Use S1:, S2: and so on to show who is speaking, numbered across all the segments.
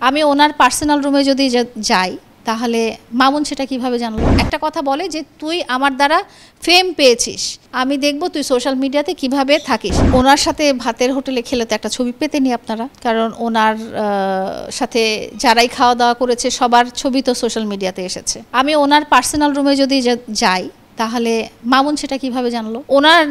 S1: আমি ওনার পার্সোনাল রুমে যদি যাই তাহলে মামুন সেটা কিভাবে জানলো? একটা কথা বলে যে তুই আমার দ্বারা ফেম পেয়েছিস, আমি দেখব তুই সোশ্যাল মিডিয়াতে কিভাবে থাকিস। ওনার সাথে ভাতের হোটেলে খেলে তো একটা ছবি পেতেনি আপনারা, কারণ ওনার সাথে যারাই খাওয়া দাওয়া করেছে সবার ছবি তো সোশ্যাল মিডিয়াতে এসেছে। আমি ওনার পার্সোনাল রুমে যদি যাই তাহলে মামুন সেটা কিভাবে জানলো? ওনার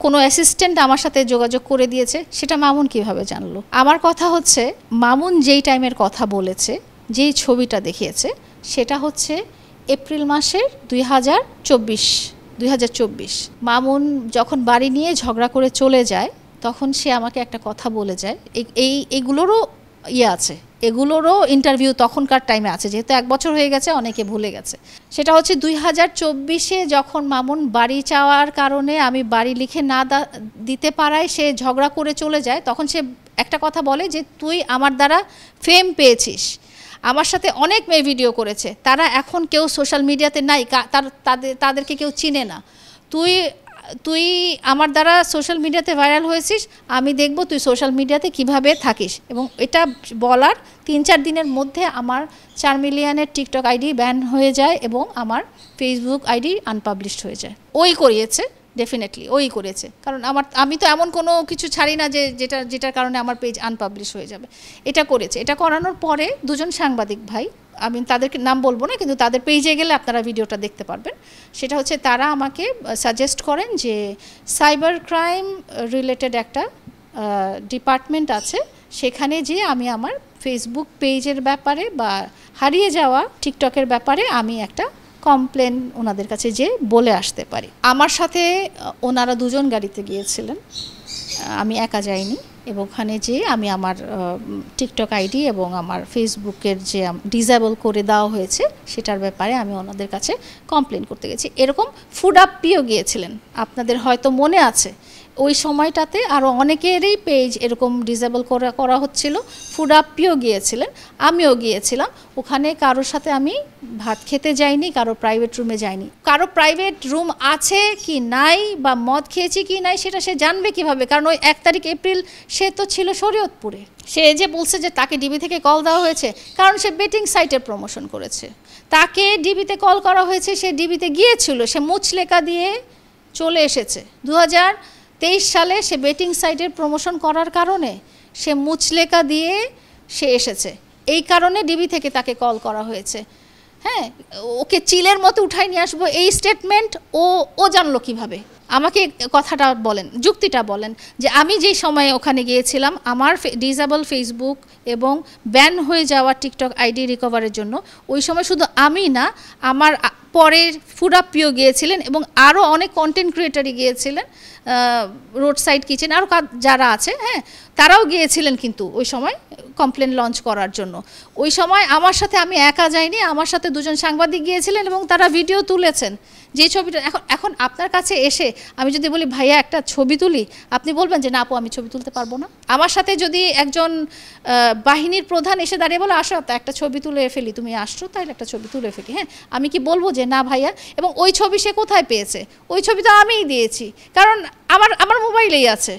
S1: কোনো অ্যাসিস্ট্যান্ট আমার সাথে যোগাযোগ করে দিয়েছে, সেটা মামুন কিভাবে জানলো? আমার কথা হচ্ছে, মামুন যেই টাইমের কথা বলেছে, যেই ছবিটা দেখিয়েছে, সেটা হচ্ছে এপ্রিল মাসের 2024। মামুন যখন বাড়ি নিয়ে ঝগড়া করে চলে যায়, তখন সে আমাকে একটা কথা বলে যায়। এইগুলোরও আছে, এগুলোরও ইন্টারভিউ তখনকার টাইমে আছে, যেহেতু 1 বছর হয়ে গেছে, অনেকে ভুলে গেছে। সেটা হচ্ছে 2024-এ যখন মামুন বাড়ি চাওয়ার কারণে আমি বাড়ি লিখে না দিতে পারায় সে ঝগড়া করে চলে যায়, তখন সে একটা কথা বলে যে তুই আমার দ্বারা ফেম পেয়েছিস। আমার সাথে অনেক মেয়ে ভিডিও করেছে, তারা এখন কেউ সোশ্যাল মিডিয়াতে নাই, তাদেরকে কেউ চিনে না। তুই আমার দ্বারা সোশ্যাল মিডিয়াতে ভাইরাল হয়েছিস, আমি দেখব তুই সোশ্যাল মিডিয়াতে কিভাবে থাকিস। এবং এটা বলার 3-4 দিনের মধ্যে আমার 4 মিলিয়নের টিকটক আইডি ব্যান হয়ে যায় এবং আমার ফেসবুক আইডি আনপাবলিশড হয়ে যায়। ওই করিয়েছে, ডেফিনেটলি ওই করেছে, কারণ আমি তো এমন কোনো কিছু ছাড়ি না যেটার কারণে আমার পেজ আনপাবলিশ হয়ে যাবে। এটা করেছে। এটা করানোর পরে দুজন সাংবাদিক ভাই, আমি তাদেরকে নাম বলবো না, কিন্তু তাদের পেজে গেলে আপনারা ভিডিওটা দেখতে পারবেন। সেটা হচ্ছে তারা আমাকে সাজেস্ট করেন যে সাইবার ক্রাইম রিলেটেড একটা ডিপার্টমেন্ট আছে, সেখানে যেয়ে আমি আমার ফেসবুক পেজের ব্যাপারে বা হারিয়ে যাওয়া টিকটকের ব্যাপারে আমি একটা কমপ্লেন ওনাদের কাছে যে বলে আসতে পারি। আমার সাথে ওনারা দুজন গাড়িতে গিয়েছিলেন, আমি একা যাইনি। এবং ওখানে যেয়ে আমি আমার টিকটক আইডি এবং আমার ফেসবুকের যে ডিসেবল করে দেওয়া হয়েছে সেটার ব্যাপারে আমি ওনাদের কাছে কমপ্লেন করতে গেছি। এরকম ফুড আপ্পিও গিয়েছিলেন, আপনাদের হয়তো মনে আছে ওই সময়টাতে আরও অনেকেরই পেজ এরকম ডিসেবল করা হচ্ছিল। ফুড আপ্পিও গিয়েছিলেন, আমিও গিয়েছিলাম। ওখানে কারোর সাথে আমি ভাত খেতে যাইনি, কারো প্রাইভেট রুমে যাইনি। কারো প্রাইভেট রুম আছে কি নাই বা মদ খেয়েছি কি নাই সেটা সে জানবে কিভাবে? কারণ ওই 1 তারিখ এপ্রিল সে তো ছিল শরীয়তপুরে। সে যে বলছে যে তাকে ডিবি থেকে কল দেওয়া হয়েছে, কারণ সে বেটিং সাইটের প্রমোশন করেছে। তাকে ডিবিতে কল করা হয়েছে, সে ডিবিতে গিয়েছিল, সে মুচলেকা দিয়ে চলে এসেছে। 2023 সালে সে বেটিং সাইটের প্রমোশন করার কারণে সে মুচলেকা দিয়ে সে এসেছে। এই কারণে ডিবি থেকে তাকে কল করা হয়েছে। হ্যাঁ, ওকে চিলের মতো উঠাই নিয়ে আসবো, এই স্টেটমেন্ট ও জানলো কিভাবে? আমাকে কথাটা বলেন, যুক্তিটা বলেন যে আমি যেই সময়ে ওখানে গিয়েছিলাম আমার ডিসেবল ফেসবুক এবং ব্যান হয়ে যাওয়া টিকটক আইডি রিকভারের জন্য, ওই সময় শুধু আমি না, আমার পরের ফুড আপ্পিও গিয়েছিলেন এবং আরও অনেক কন্টেন্ট ক্রিয়েটারই গিয়েছিলেন, রোড সাইড কিচেন আরও যারা আছে, হ্যাঁ, তারাও গিয়েছিলেন কিন্তু ওই সময় কমপ্লেন লঞ্চ করার জন্য। ওই সময় আমার সাথে আমি একা যাইনি, আমার সাথে দুজন সাংবাদিক গিয়েছিলেন এবং তারা ভিডিও তুলেছেন। যে ছবিটা এখন আপনার কাছে এসে আমি যদি বলি ভাইয়া একটা ছবি তুলি, আপনি বলবেন যে না আপু আমি ছবি তুলতে পারবো না। আমার সাথে যদি একজন বাহিনীর প্রধান এসে দাঁড়িয়ে বলে আসো একটা ছবি তুলে ফেলি, তুমি আসছো তাহলে একটা ছবি তুলে ফেলি, হ্যাঁ, আমি কি বলবো যে না ভাইয়া? এবং ওই ছবি সে কোথায় পেয়েছে? ওই ছবি তো আমিই দিয়েছি, কারণ আমার মোবাইলেই আছে।